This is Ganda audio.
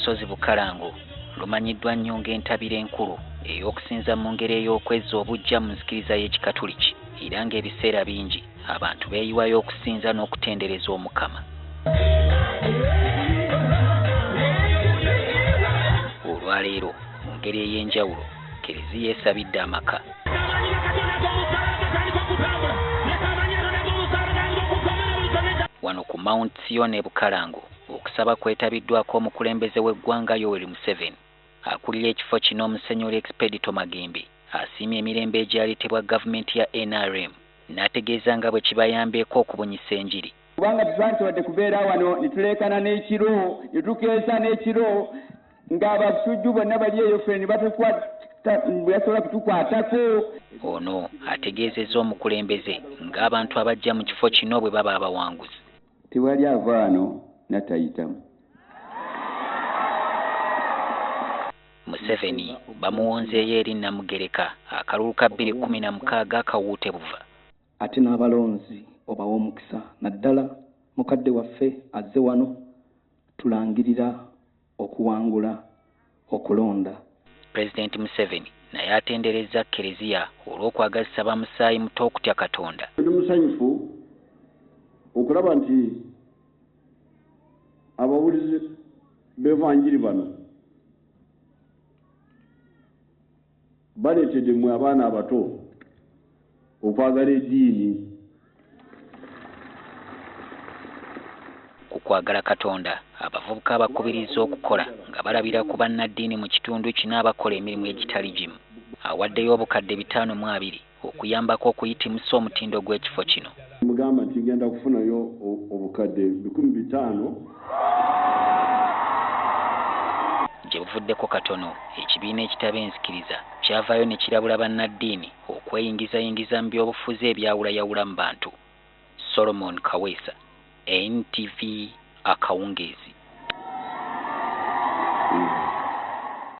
Olusozi Bukalango lumanyiddwa nnyo ng'entabiro enkulu ey'okusinza mu ngeri ey'okwezza obuggya mu nzikiriza y'Ekikatuliki era ng'ebiseera bingi abantu beeyiwayo okusinza n'okutendereza Omukama. Olwaleero mu ngeri ey'enjawulo Kereziya esabidde amaka. Wano ku Mount Sion e Bukalango okusaba kwetabiddwako omukulembeze w'eggwanga Yoweri Museveni. Akulira ekifo kino Musenyoli Expedito Magembe asiimye emirembe egyaleetebwa gavumenti ya NRM n'ategeeza nga bwe kibayambyeko okubunyisa enjiri. Kubanga tutandikwadde kubeera wano ne tuleekana n'ekiro ne tukeesa n'ekiro ng'abasujju bonna bali eyo ffe ne basobola kutukwatako. Ono ategeezezza omukulembeze ng'abantu abajja mu kifo kino bwe baba abawanguzi. Tewali ava wano natayitamu. Museveni bamuwonzeeyo eri Namugereka akalulu ka 2016 akawuute buva. Ate n'abalonzi obawa omukisa naddala mukadde waffe azze wano tulangirira okuwangula okulonda. Pulezidenti Museveni naye atenderezza Kereziya olw'okwagazisa bamusaayi muto okutya Katonda. Ndi musanyufu okulaba nti ababulizi b'evanjiri bano baleetedde mmwe abaana abato okwagala eddiini. Ku kwagala Katonda abavubuka bakubiriza okukola nga balabira ku bannaddiini mu kitundu kino abakola emirimu egitali gimu. Awaddeyo obukadde 520 okuyambako okuyitimusa omutindo gw'ekifo kino. Mugamba nti ngenda kufunayo obukadde 500. Gye buvuddeko katono ekibiina ekitaba enzikiriza kyavaayo ne kirabula bannaddiini okweyingizayingiza mu byobufuzi ebyawulayawula mu bantu. Solomon Kaweesa, NTV Akawungeezi.